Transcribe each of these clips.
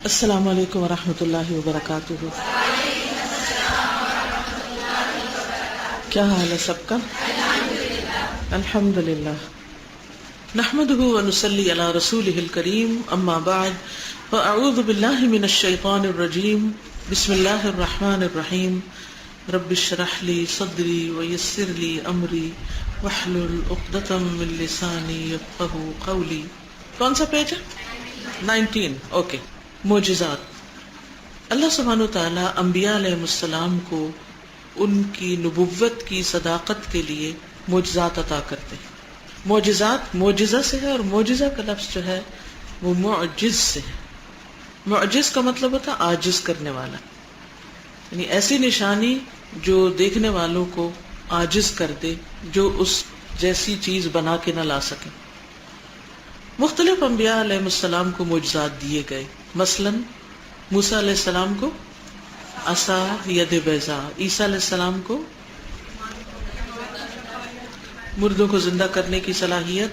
السلام علیکم ورحمۃ اللہ وبرکاتہ. کیا حال ہے سب کا؟ الحمد للہ. نحمده ونصلی علی رسولہ الکریم. اما بعد فاعوذ باللہ من الشیطان الرجیم. بسم اللہ الرحمن الرحیم. رب اشرح لی صدری ویسر لی امری واحلل عقدۃ من لسانی یفقہوا قولی. کون سا پیج ہے؟ 19. اوکے. معجزات. اللہ سبحانہ وتعالی انبیاء علیہ السلام کو ان کی نبوت کی صداقت کے لیے معجزات عطا کرتے ہیں. معجزات معجزہ سے ہے، اور معجزہ کا لفظ جو ہے وہ معجز سے ہے. معجز کا مطلب ہوتا ہے عاجز کرنے والا، یعنی ایسی نشانی جو دیکھنے والوں کو عاجز کر دے، جو اس جیسی چیز بنا کے نہ لا سکے. مختلف انبیاء علیہ السلام کو معجزات دیے گئے. مثلا موسیٰ علیہ السلام کو عصا ید بیضاء، عیسیٰ علیہ السلام کو مردوں کو زندہ کرنے کی صلاحیت،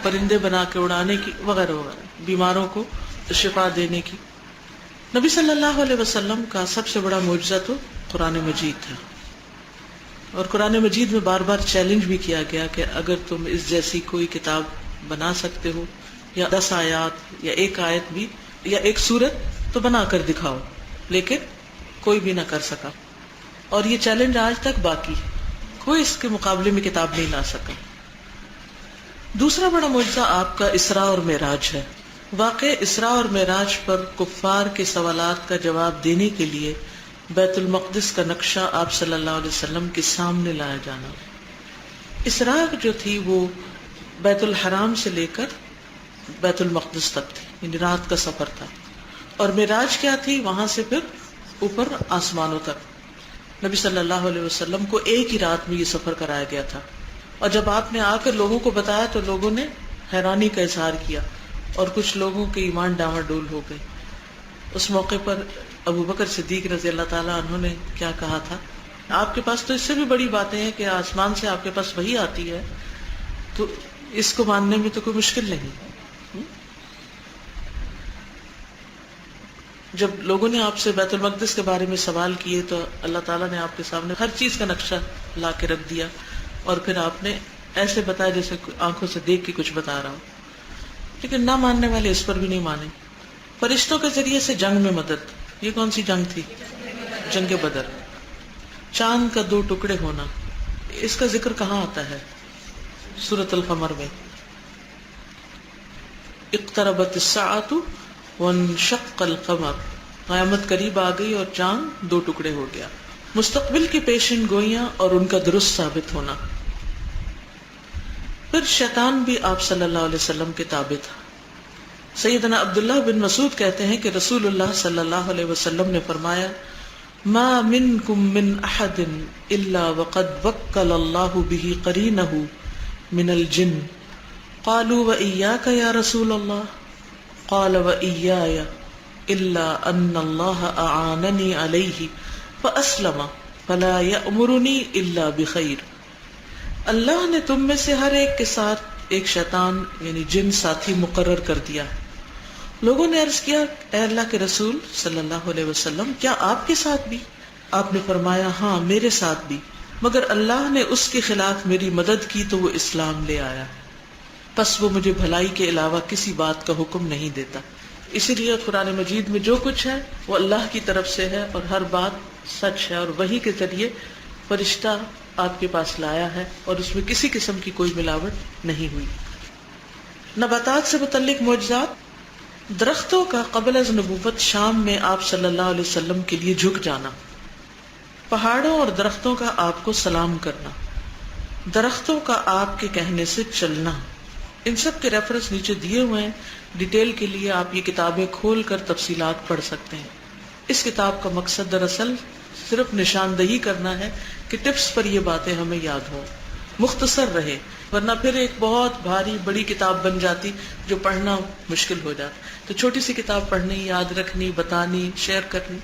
پرندے بنا کے اڑانے کی، وغیرہ وغیرہ، بیماروں کو شفا دینے کی. نبی صلی اللہ علیہ وسلم کا سب سے بڑا معجزہ تو قرآن مجید تھا، اور قرآن مجید میں بار بار چیلنج بھی کیا گیا کہ اگر تم اس جیسی کوئی کتاب بنا سکتے ہو، یا 10 آیات یا ایک آیت بھی یا ایک سورت، تو بنا کر دکھاؤ. لیکن کوئی بھی نہ کر سکا، اور یہ چیلنج آج تک باقی ہے. کوئی اس کے مقابلے میں کتاب نہیں لا سکا. دوسرا بڑا معجزہ آپ کا اسراء اور معراج ہے. واقع اسراء اور معراج پر کفار کے سوالات کا جواب دینے کے لیے بیت المقدس کا نقشہ آپ صلی اللہ علیہ وسلم کے سامنے لایا جانا. اسراء جو تھی وہ بیت الحرام سے لے کر بیت المقدس تک تھی، یعنی رات کا سفر تھا. اور معراج کیا تھی؟ وہاں سے پھر اوپر آسمانوں تک. نبی صلی اللہ علیہ وسلم کو ایک ہی رات میں یہ سفر کرایا گیا تھا. اور جب آپ نے آ کر لوگوں کو بتایا تو لوگوں نے حیرانی کا اظہار کیا، اور کچھ لوگوں کے ایمان ڈاواں ڈول ہو گئے. اس موقع پر ابو بکر صدیق رضی اللہ تعالیٰ عنہ نے کیا کہا تھا؟ آپ کے پاس تو اس سے بھی بڑی باتیں ہیں کہ آسمان سے آپ کے پاس وحی آتی ہے، تو اس کو ماننے میں تو کوئی مشکل نہیں. جب لوگوں نے آپ سے بیت المقدس کے بارے میں سوال کیے تو اللہ تعالیٰ نے آپ کے سامنے ہر چیز کا نقشہ لا کے رکھ دیا، اور پھر آپ نے ایسے بتایا جیسے آنکھوں سے دیکھ کے کچھ بتا رہا ہو. لیکن نہ ماننے والے اس پر بھی نہیں مانے. فرشتوں کے ذریعے سے جنگ میں مدد. یہ کون سی جنگ تھی؟ جنگ بدر. چاند کا 2 ٹکڑے ہونا، اس کا ذکر کہاں آتا ہے؟ سورۃ القمر میں. اقتربت الساعۃ وانشق القمر، قیامت قریب آ گئی اور چاند 2 ٹکڑے ہو گیا. مستقبل کی پیشن گوئیاں اور ان کا درست ثابت ہونا. پھر شیطان بھی آپ صلی اللہ علیہ وسلم کے تابع تھا. سیدنا عبداللہ بن مسعود کہتے ہیں کہ رسول اللہ صلی اللہ علیہ وسلم نے فرمایا: ما منکم من احد الا وقد وکل اللہ بہ قرینہ من الجن. قالوا وإیاک یا رسول اللہ؟ قال وإیای الا ان اللہ اعاننی علیہ فاسلم فلا یأمرنی الا بخیر. اللہ نے تم میں سے ہر ایک کے ساتھ ایک شیطان یعنی جن ساتھی مقرر کر دیا. لوگوں نے عرض کیا: اے اللہ کے رسول صلی اللہ علیہ وسلم، کیا آپ کے ساتھ بھی؟ آپ نے فرمایا: ہاں، میرے ساتھ بھی، مگر اللہ نے اس کے خلاف میری مدد کی تو وہ اسلام لے آیا، پس وہ مجھے بھلائی کے علاوہ کسی بات کا حکم نہیں دیتا. اسی لیے قرآن مجید میں جو کچھ ہے وہ اللہ کی طرف سے ہے، اور ہر بات سچ ہے، اور وحی کے ذریعے فرشتہ آپ کے پاس لایا ہے، اور اس میں کسی قسم کی کوئی ملاوٹ نہیں ہوئی. نباتات سے متعلق معجزات. درختوں کا قبل از نبوت شام میں آپ صلی اللہ علیہ وسلم کے لیے جھک جانا، پہاڑوں اور درختوں کا آپ کو سلام کرنا، درختوں کا آپ کے کہنے سے چلنا. ان سب کے ریفرنس نیچے دیے ہوئے ہیں. ڈیٹیل کے لیے آپ یہ کتابیں کھول کر تفصیلات پڑھ سکتے ہیں. اس کتاب کا مقصد دراصل صرف نشاندہی کرنا ہے کہ ٹپس پر یہ باتیں ہمیں یاد ہوں، مختصر رہے، ورنہ پھر ایک بہت بھاری بڑی کتاب بن جاتی جو پڑھنا مشکل ہو جاتا. تو چھوٹی سی کتاب پڑھنی، یاد رکھنی، بتانی، شیئر کرنی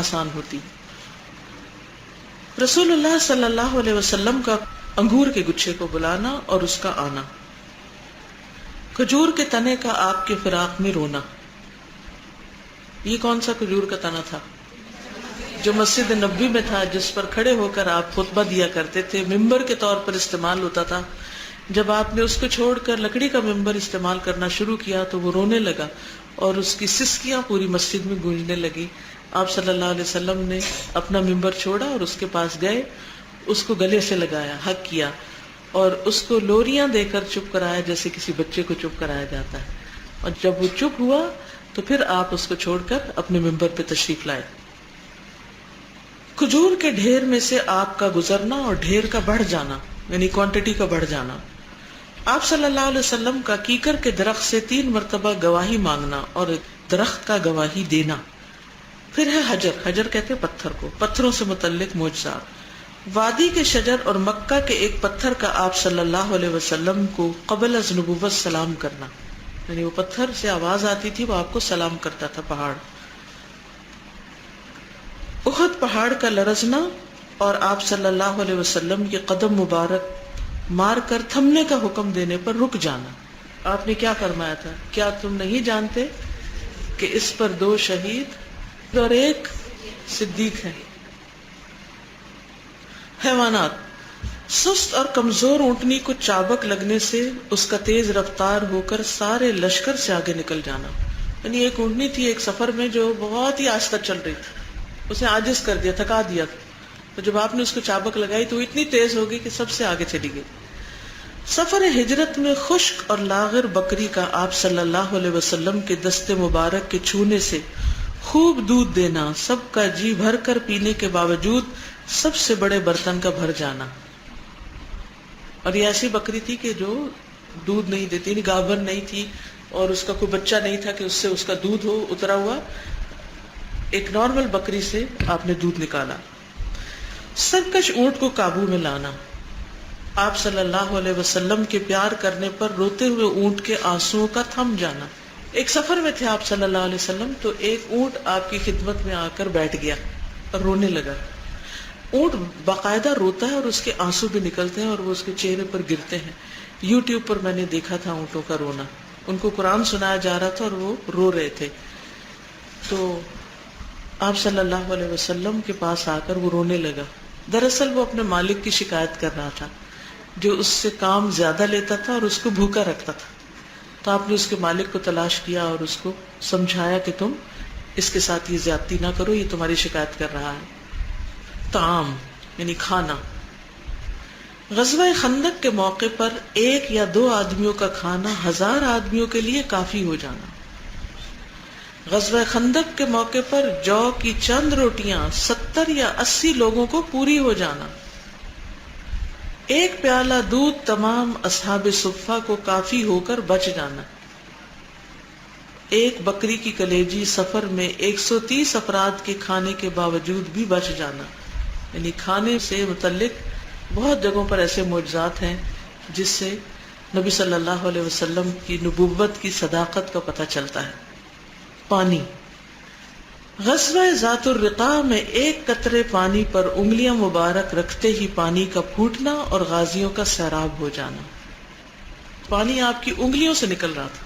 آسان ہوتی. رسول اللہ صلی اللہ علیہ وسلم کا انگور کے گچھے کو بلانا اور اس کا آنا، کھجور کے تنے کا آپ کے فراق میں رونا، یہ کون سا کھجور کا تنا تھا؟ جو مسجد نبوی میں تھا، جس پر کھڑے ہو کر آپ خطبہ دیا کرتے تھے، ممبر کے طور پر استعمال ہوتا تھا. جب آپ نے اس کو چھوڑ کر لکڑی کا ممبر استعمال کرنا شروع کیا تو وہ رونے لگا اور اس کی سسکیاں پوری مسجد میں گونجنے لگی. آپ صلی اللہ علیہ وسلم نے اپنا ممبر چھوڑا اور اس کے پاس گئے، اس کو گلے سے لگایا، حق کیا اور اس کو لوریاں دے کر چپ کرایا جیسے کسی بچے کو چپ کرایا جاتا ہے. اور جب وہ چپ ہوا تو پھر آپ اس کو چھوڑ کر اپنے ممبر پہ تشریف لائے. کھجور کے ڈھیر میں سے آپ کا گزرنا اور ڈھیر کا بڑھ جانا یعنی کوانٹٹی کا بڑھ جانا. آپ صلی اللہ علیہ وسلم کا کیکر کے درخت سے 3 مرتبہ گواہی مانگنا اور درخت کا گواہی دینا. پھر ہے حجر، حجر کہتے ہیں پتھر کو، پتھروں سے متعلق معجزات. وادی کے شجر اور مکہ کے ایک پتھر کا آپ صلی اللہ علیہ وسلم کو قبل از نبوت سلام کرنا، یعنی وہ پتھر سے آواز آتی تھی، وہ آپ کو سلام کرتا تھا. پہاڑ احد پہاڑ کا لرزنا اور آپ صلی اللہ علیہ وسلم کے قدم مبارک مار کر تھمنے کا حکم دینے پر رک جانا. آپ نے کیا فرمایا تھا؟ کیا تم نہیں جانتے کہ اس پر 2 شہید اور 1 صدیق ہیں. حیوانات، سست اور کمزور اونٹنی کو چابک لگنے سے اس کا تیز رفتار ہو کر سارے لشکر سے آگے نکل جانا. یعنی ایک اونٹنی تھی ایک سفر میں جو بہت ہی آہستہ چل رہی تھی، اسے عاجز کر دیا، تھکا دیا تھا. تو جب آپ نے اس کو چابک لگائی تو وہ اتنی تیز ہو گئی کہ سب سے آگے چلی گئی. سفر ہجرت میں خشک اور لاغر بکری کا آپ صلی اللہ علیہ وسلم کے دست مبارک کے چھونے سے خوب دودھ دینا، سب کا جی بھر کر پینے کے باوجود سب سے بڑے برتن کا بھر جانا. اور یہ ایسی بکری تھی کہ جو دودھ نہیں دیتی، گابھن نہیں تھی اور اس کا کوئی بچہ نہیں تھا کہ اس سے اس کا دودھ ہو اترا ہوا. ایک نارمل بکری سے آپ نے دودھ نکالا. سرکش اونٹ کو قابو میں لانا، آپ صلی اللہ علیہ وسلم کے پیار کرنے پر روتے ہوئے اونٹ کے آنسوؤں کا تھم جانا. ایک سفر میں تھے آپ صلی اللہ علیہ وسلم تو ایک اونٹ آپ کی خدمت میں آ کر بیٹھ گیا اور رونے لگا. اونٹ باقاعدہ روتا ہے اور اس کے آنسو بھی نکلتے ہیں اور وہ اس کے چہرے پر گرتے ہیں. یوٹیوب پر میں نے دیکھا تھا اونٹوں کا رونا. ان کو قرآن سنایا جا رہا تھا اور وہ رو رہے تھے. تو آپ صلی اللہ علیہ وسلم کے پاس آ کر وہ رونے لگا. دراصل وہ اپنے مالک کی شکایت کر رہا تھا جو اس سے کام زیادہ لیتا تھا اور اس کو بھوکا رکھتا تھا. تو آپ نے اس کے مالک کو تلاش کیا اور اس کو سمجھایا کہ تم اس کے ساتھ یہ زیادتی نہ کرو، یہ تمہاری شکایت کر رہا ہے. طعام یعنی کھانا. غزوہ خندق کے موقع پر 1 یا 2 آدمیوں کا کھانا 1000 آدمیوں کے لیے کافی ہو جانا. غزوہ خندق کے موقع پر جو کی چند روٹیاں 70 یا 80 لوگوں کو پوری ہو جانا. 1 پیالہ دودھ تمام اصحاب صفہ کو کافی ہو کر بچ جانا. 1 بکری کی کلیجی سفر میں 130 افراد کے کھانے کے باوجود بھی بچ جانا. یعنی کھانے سے متعلق بہت جگہوں پر ایسے معجزات ہیں جس سے نبی صلی اللہ علیہ وسلم کی نبوت کی صداقت کا پتہ چلتا ہے. پانی. غزوہ ذات الرقاع میں 1 قطرے پانی پر انگلیاں مبارک رکھتے ہی پانی کا پھوٹنا اور غازیوں کا سیراب ہو جانا. پانی آپ کی انگلیوں سے نکل رہا تھا.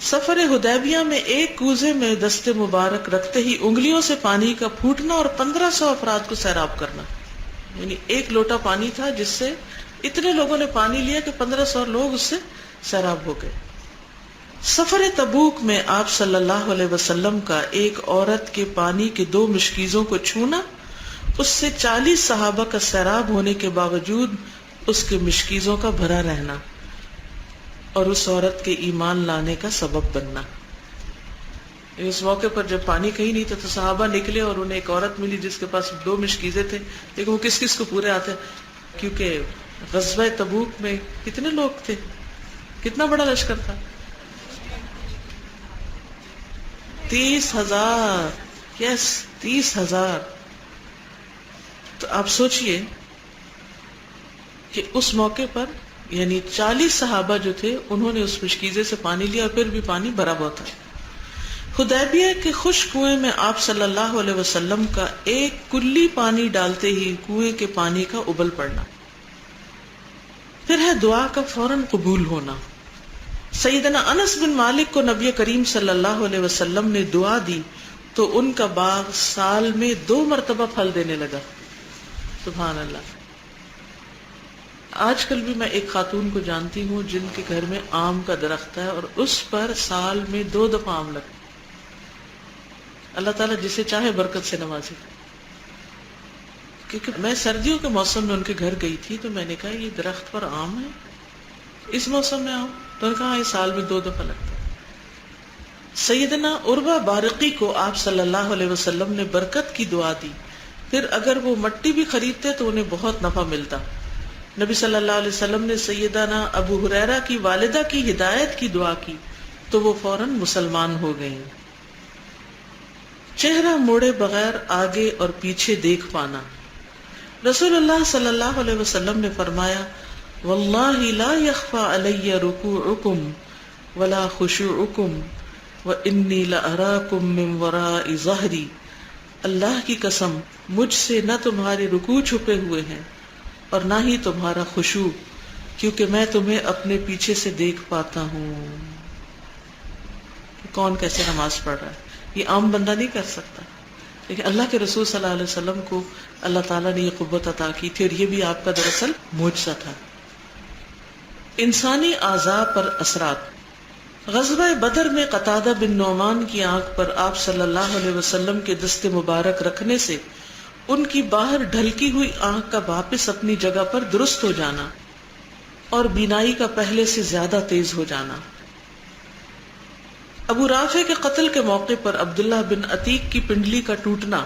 سفر حدیبیہ میں 1 کوزے میں دست مبارک رکھتے ہی انگلیوں سے پانی کا پھوٹنا اور 1500 افراد کو سیراب کرنا. یعنی 1 لوٹا پانی تھا جس سے اتنے لوگوں نے پانی لیا کہ 1500 لوگ اس سے سیراب ہو گئے. سفر تبوک میں آپ صلی اللہ علیہ وسلم کا ایک عورت کے پانی کے 2 مشکیزوں کو چھونا، اس سے 40 صحابہ کا سیراب ہونے کے باوجود اس کے مشکیزوں کا بھرا رہنا اور اس عورت کے ایمان لانے کا سبب بننا. اس موقع پر جب پانی کہیں نہیں تھا تو صحابہ نکلے اور انہیں ایک عورت ملی جس کے پاس 2 مشکیزیں تھے، لیکن وہ کس کس کو پورے آتے کیونکہ غزوہ تبوک میں کتنے لوگ تھے، کتنا بڑا لشکر تھا، 30,000. یس 30,000. تو آپ سوچئے کہ اس موقع پر یعنی 40 صحابہ جو تھے انہوں نے اس مشکیزے سے پانی لیا اور پھر بھی پانی بھرا ہوا تھا. حدیبیہ کے خشک کنویں میں آپ صلی اللہ علیہ وسلم کا 1 کلی پانی ڈالتے ہی کنویں کے پانی کا ابل پڑنا. پھر ہے دعا کا فوراً قبول ہونا. سیدنا انس بن مالک کو نبی کریم صلی اللہ علیہ وسلم نے دعا دی تو ان کا باغ سال میں 2 مرتبہ پھل دینے لگا. سبحان اللہ. آج کل بھی میں ایک خاتون کو جانتی ہوں جن کے گھر میں آم کا درخت ہے اور اس پر سال میں 2 دفعہ آم لگتا. اللہ تعالیٰ جسے چاہے برکت سے نوازے. کیونکہ میں سردیوں کے موسم میں ان کے گھر گئی تھی تو میں نے کہا یہ درخت پر آم ہے اس موسم میں آم؟ تو انہوں نے کہا یہ سال میں 2 دفعہ لگتا ہے. سیدنا عروہ بارقی کو آپ صلی اللہ علیہ وسلم نے برکت کی دعا دی، پھر اگر وہ مٹی بھی خریدتے تو انہیں بہت نفع ملتا. نبی صلی اللہ علیہ وسلم نے سیدنا ابو ہریرہ کی والدہ کی ہدایت کی دعا کی تو وہ فوراً مسلمان ہو گئیں. چہرہ موڑے بغیر آگے اور پیچھے دیکھ پانا. رسول اللہ صلی اللہ علیہ وسلم نے فرمایا واللہ لا یخفی علی رکوعکم ولا خشوعکم وانی لاراکم من وراء ظہری. اللہ کی قسم مجھ سے نہ تمہارے رکوع چھپے ہوئے ہیں اور نہ ہی تمہارا خشوع، کیونکہ میں تمہیں اپنے پیچھے سے دیکھ پاتا ہوں. کون کیسے نماز پڑھ رہا ہے یہ عام بندہ نہیں کر سکتا، لیکن اللہ کے رسول صلی اللہ علیہ وسلم کو اللہ تعالیٰ نے یہ قوت عطا کی تھی اور یہ بھی آپ کا دراصل معجزہ تھا. انسانی اعضاء پر اثرات. غزوہ بدر میں قتادہ بن نعمان کی آنکھ پر آپ صلی اللہ علیہ وسلم کے دست مبارک رکھنے سے ان کی باہر ڈھلکی ہوئی آنکھ کا واپس اپنی جگہ پر درست ہو جانا اور بینائی کا پہلے سے زیادہ تیز ہو جانا. ابو رافع کے قتل کے موقع پر عبداللہ بن عتیق کی پنڈلی کا ٹوٹنا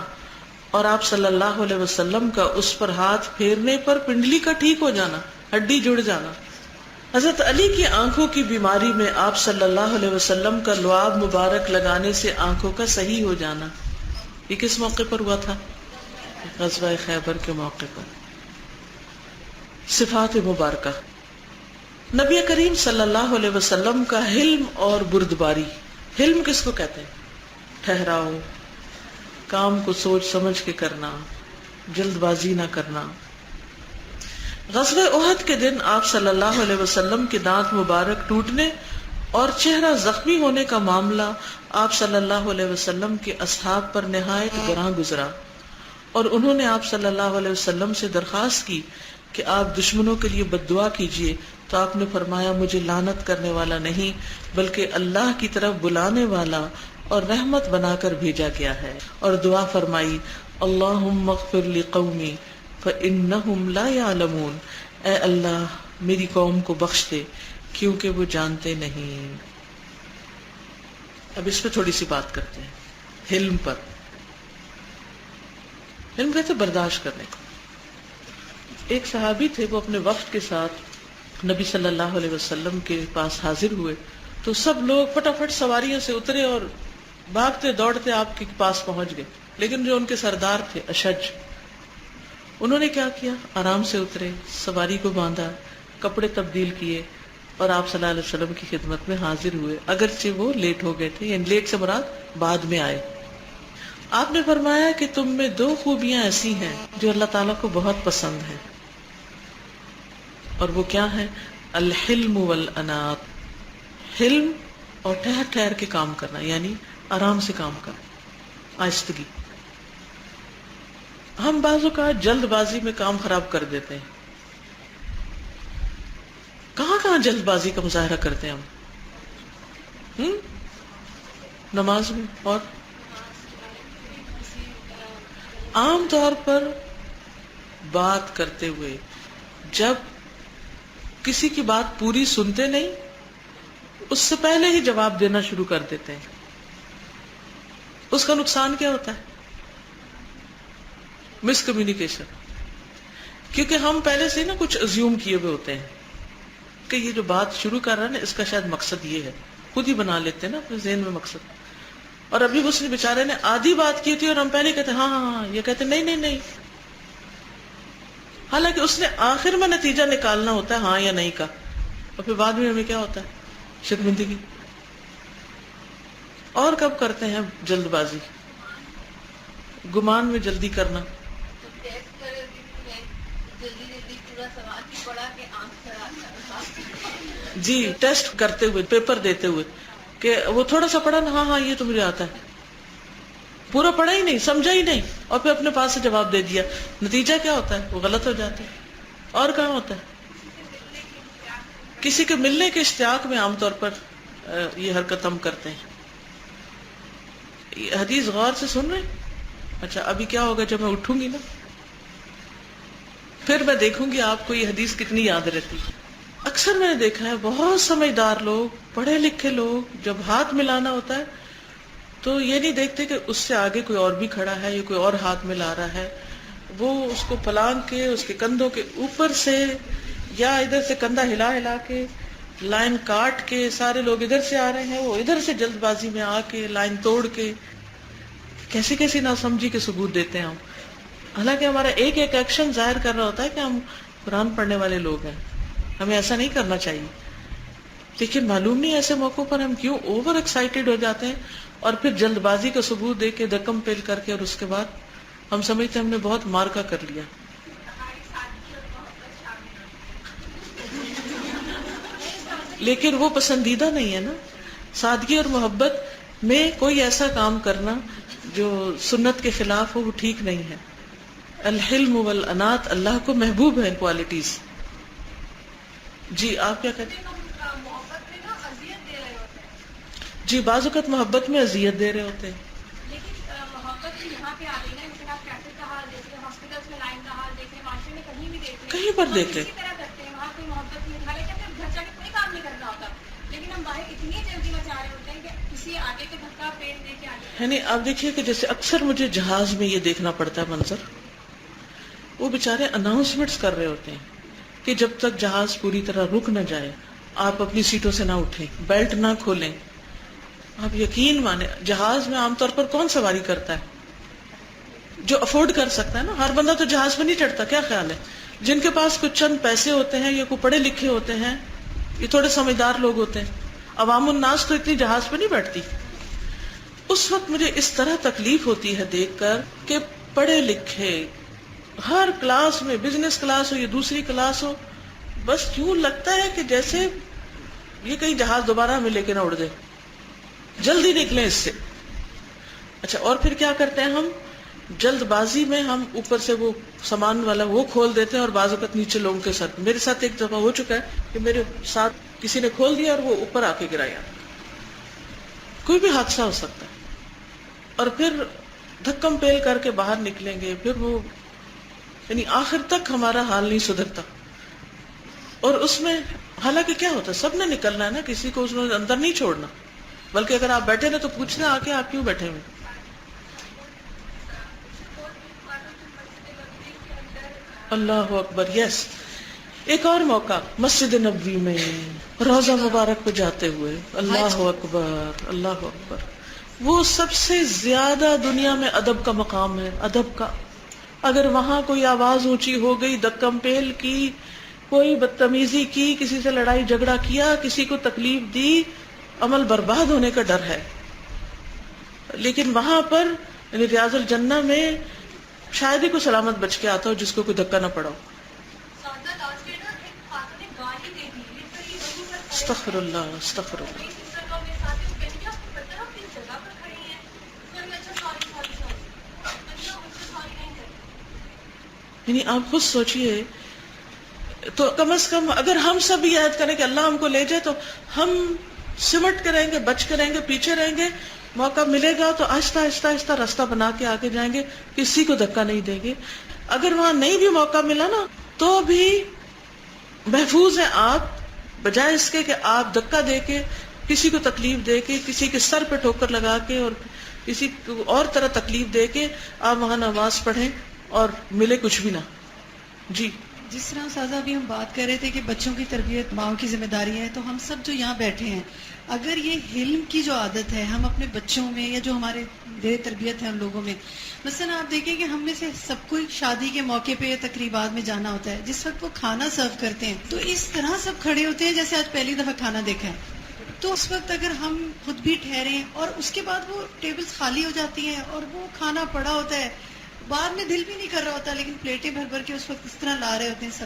اور آپ صلی اللہ علیہ وسلم کا اس پر ہاتھ پھیرنے پر پنڈلی کا ٹھیک ہو جانا، ہڈی جڑ جانا. حضرت علی کی آنکھوں کی بیماری میں آپ صلی اللہ علیہ وسلم کا لعاب مبارک لگانے سے آنکھوں کا صحیح ہو جانا. یہ کس موقع پر ہوا تھا؟ غزوہ خیبر کے موقع پر. صفات مبارکہ. نبی کریم صلی اللہ علیہ وسلم کا حلم اور بردباری. حلم کس کو کہتے ہیں؟ ٹھہراؤ، کام کو سوچ سمجھ کے کرنا، جلد بازی نہ کرنا. غزوہ احد کے دن آپ صلی اللہ علیہ وسلم کے دانت مبارک ٹوٹنے اور چہرہ زخمی ہونے کا معاملہ آپ صلی اللہ علیہ وسلم کے اصحاب پر نہایت گراں گزرا اور انہوں نے آپ صلی اللہ علیہ وسلم سے درخواست کی کہ آپ دشمنوں کے لیے بد دعا کیجیے، تو آپ نے فرمایا مجھے لعنت کرنے والا نہیں بلکہ اللہ کی طرف بلانے والا اور رحمت بنا کر بھیجا گیا ہے. اور دعا فرمائی اللہم اغفر لقومی فإنہم لا یعلمون. اے اللہ میری قوم کو بخش دے کیونکہ وہ جانتے نہیں. اب اس پہ تھوڑی سی بات کرتے ہیں حلم پر. حلم کہتے برداشت کرنے کو. ایک صحابی تھے، وہ اپنے وفد کے ساتھ نبی صلی اللہ علیہ وسلم کے پاس حاضر ہوئے تو سب لوگ فٹافٹ سواریوں سے اترے اور بھاگتے دوڑتے آپ کے پاس پہنچ گئے. لیکن جو ان کے سردار تھے اشج، انہوں نے کیا کیا؟ آرام سے اترے، سواری کو باندھا، کپڑے تبدیل کیے اور آپ صلی اللہ علیہ وسلم کی خدمت میں حاضر ہوئے، اگرچہ وہ لیٹ ہو گئے تھے. یعنی لیٹ سے مراد بعد میں آئے. آپ نے فرمایا کہ تم میں 2 خوبیاں ایسی ہیں جو اللہ تعالیٰ کو بہت پسند ہیں، اور وہ کیا ہے؟ الحلم والانات. حلم اور ٹھہر ٹھہر کے کام کرنا، یعنی آرام سے کام کرنا، آہستگی. ہم بعض اوقات جلد بازی میں کام خراب کر دیتے ہیں. کہاں کہاں جلد بازی کا مظاہرہ کرتے ہیں ہم؟ نماز میں. اور عام طور پر بات کرتے ہوئے جب کسی کی بات پوری سنتے نہیں، اس سے پہلے ہی جواب دینا شروع کر دیتے ہیں. اس کا نقصان کیا ہوتا ہے؟ مس کمیونیکیشن. کیونکہ ہم پہلے سے نا کچھ ازیوم کیے ہوئے ہوتے ہیں کہ یہ جو بات شروع کر رہا ہے نا اس کا شاید مقصد یہ ہے، خود ہی بنا لیتے ہیں نا اپنے ذہن میں مقصد. اور ابھی اس نے بیچارے نے آدھی بات کی تھی اور ہم پہلے کہتے ہاں ہاں ہاں، یہ کہتے نہیں نہیں نہیں، حالانکہ اس نے آخر میں نتیجہ نکالنا ہوتا ہے ہاں یا نہیں کا، اور پھر بعد میں ہمیں کیا ہوتا ہے؟ شرمندگی. اور کب کرتے ہیں جلد بازی؟ گمان میں جلدی کرنا. جی ٹیسٹ کرتے ہوئے، پیپر دیتے ہوئے کہ وہ تھوڑا سا پڑھا نا، ہاں ہاں یہ تو مجھے آتا ہے، پورا پڑھا ہی نہیں، سمجھا ہی نہیں، اور پھر اپنے پاس سے جواب دے دیا، نتیجہ کیا ہوتا ہے؟ وہ غلط ہو جاتا ہے۔ اور کہاں ہوتا ہے؟ کسی کے ملنے کے اشتیاق میں عام طور پر یہ حرکت ہم کرتے ہیں۔ یہ حدیث غور سے سن رہے ہیں؟ اچھا ابھی کیا ہوگا جب میں اٹھوں گی نا، پھر میں دیکھوں گی آپ کو یہ حدیث کتنی یاد رہتی ہے۔ اکثر میں نے دیکھا ہے بہت سمجھدار لوگ، پڑھے لکھے لوگ جب ہاتھ ملانا ہوتا ہے تو یہ نہیں دیکھتے کہ اس سے آگے کوئی اور بھی کھڑا ہے یا کوئی اور ہاتھ ملا رہا ہے، وہ اس کو پلانگ کے اس کے کندھوں کے اوپر سے یا ادھر سے کندھا ہلا ہلا کے لائن کاٹ کے، سارے لوگ ادھر سے آ رہے ہیں، وہ ادھر سے جلد بازی میں آ کے لائن توڑ کے کیسی کیسی ناسمجھی کے ثبوت دیتے ہیں ہم، حالانکہ ہمارا ایک ایک ایکشن ظاہر کر رہا ہوتا ہے کہ ہم قرآن پڑھنے والے لوگ ہیں، ہمیں ایسا نہیں کرنا چاہیے۔ لیکن معلوم نہیں ایسے موقعوں پر ہم کیوں اوور ایکسائٹیڈ ہو جاتے ہیں اور پھر جلد بازی کا ثبوت دے کے دکم پیل کر کے، اور اس کے بعد ہم سمجھتے ہیں ہم نے بہت مارکا کر لیا۔ لیکن وہ پسندیدہ نہیں ہے نا، سادگی اور محبت میں کوئی ایسا کام کرنا جو سنت کے خلاف ہو وہ ٹھیک نہیں ہے۔ الحلم والانات اللہ کو محبوب ہیں کوالٹیز۔ جی آپ کیا کہتے ہیں؟ محبت میں نا اذیت دے رہے ہوتے ہیں، جی بعض اوقات محبت میں اذیت دے رہے ہوتے ہیں، لیکن محبت بھی یہاں پہ آ رہی ہے، لیکن آپ ٹریفک کا حال دیکھ لیں، ہاسپٹلس میں لائن کا حال دیکھ لیں، معاشرے میں کہیں بھی دیکھ لیں، کہیں پر دیکھ لیں، اسی طرح کرتے ہیں، وہاں کوئی محبت نہیں، حالانکہ ہمیں گھر جا کے کوئی کام نہیں کرنا ہوتا، لیکن ہم باہر اتنی جلدی مچا رہے ہوتے ہیں کہ کسی آگے کے دھکا پیٹ دے کے آگے۔ یعنی آپ دیکھیے کہ جیسے اکثر مجھے جہاز میں یہ دیکھنا پڑتا ہے منظر، وہ بیچارے اناؤنسمنٹس کر رہے ہوتے ہیں کہ جب تک جہاز پوری طرح رک نہ جائے آپ اپنی سیٹوں سے نہ اٹھیں، بیلٹ نہ کھولیں۔ آپ یقین مانیں جہاز میں عام طور پر کون سواری کرتا ہے؟ جو افورڈ کر سکتا ہے نا، ہر بندہ تو جہاز پہ نہیں چڑھتا، کیا خیال ہے؟ جن کے پاس کچھ چند پیسے ہوتے ہیں یا کوئی پڑھے لکھے ہوتے ہیں، یہ تھوڑے سمجھدار لوگ ہوتے ہیں، عوام الناس تو اتنی جہاز پہ نہیں بیٹھتی۔ اس وقت مجھے اس طرح تکلیف ہوتی ہے دیکھ کر کہ پڑھے لکھے ہر کلاس میں، بزنس کلاس ہو یا دوسری کلاس ہو، بس یوں لگتا ہے کہ جیسے یہ کہیں جہاز دوبارہ ہمیں لے کے نہ اڑ جائے، جلدی نکلیں اس سے۔ اچھا اور پھر کیا کرتے ہیں ہم؟ جلد بازی میں ہم اوپر سے وہ سامان والا وہ کھول دیتے ہیں اور بعض اوقات نیچے لوگوں کے ساتھ۔ میرے ساتھ ایک دفعہ ہو چکا ہے کہ میرے ساتھ کسی نے کھول دیا اور وہ اوپر آ کے گرایا۔ کوئی بھی حادثہ ہو سکتا ہے، اور پھر دھکم پیل کر کے باہر نکلیں گے، پھر وہ یعنی آخر تک ہمارا حال نہیں سدھرتا۔ اور اس میں حالانکہ کیا ہوتا ہے، سب نے نکلنا ہے نا، کسی کو اس نے اندر نہیں چھوڑنا، بلکہ اگر آپ بیٹھے نا تو پوچھنا آ کے آپ کیوں بیٹھے ہوئے۔ اللہ اکبر، یس۔ ایک اور موقع مسجد نبوی میں روضہ مبارک پہ جاتے ہوئے، اللہ اکبر اللہ اکبر، وہ سب سے زیادہ دنیا میں ادب کا مقام ہے، ادب کا۔ اگر وہاں کوئی آواز اونچی ہو گئی، دکم پیل کی، کوئی بدتمیزی کی، کسی سے لڑائی جھگڑا کیا، کسی کو تکلیف دی، عمل برباد ہونے کا ڈر ہے۔ لیکن وہاں پر یعنی ریاض الجنہ میں شاید ہی کوئی سلامت بچ کے آتا ہو جس کو کوئی دھکا نہ پڑا ہو۔ استغفر اللہ استغفر اللہ۔ یعنی آپ خود سوچئے، تو کم از کم اگر ہم سب یہ عہد کریں کہ اللہ ہم کو لے جائے تو ہم سمٹ کے رہیں گے، بچ کے رہیں گے، پیچھے رہیں گے، موقع ملے گا تو آہستہ آہستہ آہستہ راستہ بنا کے آگے جائیں گے، کسی کو دھکا نہیں دیں گے۔ اگر وہاں نہیں بھی موقع ملا نا تو بھی محفوظ ہیں آپ، بجائے اس کے کہ آپ دھکا دے کے، کسی کو تکلیف دے کے، کسی کے سر پہ ٹھوکر لگا کے اور کسی کو اور طرح تکلیف دے کے آپ وہاں نماز پڑھیں اور ملے کچھ بھی نہ۔ جی جس طرح استاذہ ابھی ہم بات کر رہے تھے کہ بچوں کی تربیت ماؤں کی ذمہ داری ہے، تو ہم سب جو یہاں بیٹھے ہیں، اگر یہ علم کی جو عادت ہے ہم اپنے بچوں میں یا جو ہمارے دیر تربیت ہے ہم لوگوں میں، مثلا آپ دیکھیں کہ ہم میں سے سب کو شادی کے موقع پہ یا تقریبات میں جانا ہوتا ہے، جس وقت وہ کھانا سرو کرتے ہیں تو اس طرح سب کھڑے ہوتے ہیں جیسے آج پہلی دفعہ کھانا دیکھا ہے۔ تو اس وقت اگر ہم خود بھی ٹھہریں اور اس کے بعد وہ ٹیبلز خالی ہو جاتی ہیں اور وہ کھانا پڑا ہوتا ہے، بعد میں دل بھی نہیں کر رہا ہوتا، لیکن پلیٹیں بھر بھر کے اس وقت اس طرح لا رہے ہوتے ہیں سب،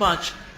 5,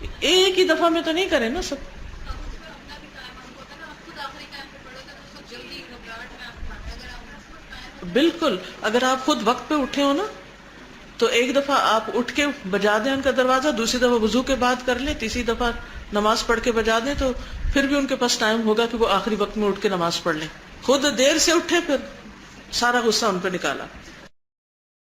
ایک ہی دفعہ میں تو نہیں کریں نا سب. بالکل, اگر آپ خود وقت پہ اٹھے ہو نا تو ایک دفعہ آپ اٹھ کے بجا دیں ان کا دروازہ, دوسری دفعہ وضو کے بعد کر لیں, تیسری دفعہ نماز پڑھ کے بجا دیں, تو پھر بھی ان کے پاس ٹائم ہوگا کہ وہ آخری وقت میں اٹھ کے نماز پڑھ لیں. خود دیر سے اٹھے پھر سارا غصہ ان پہ نکالا.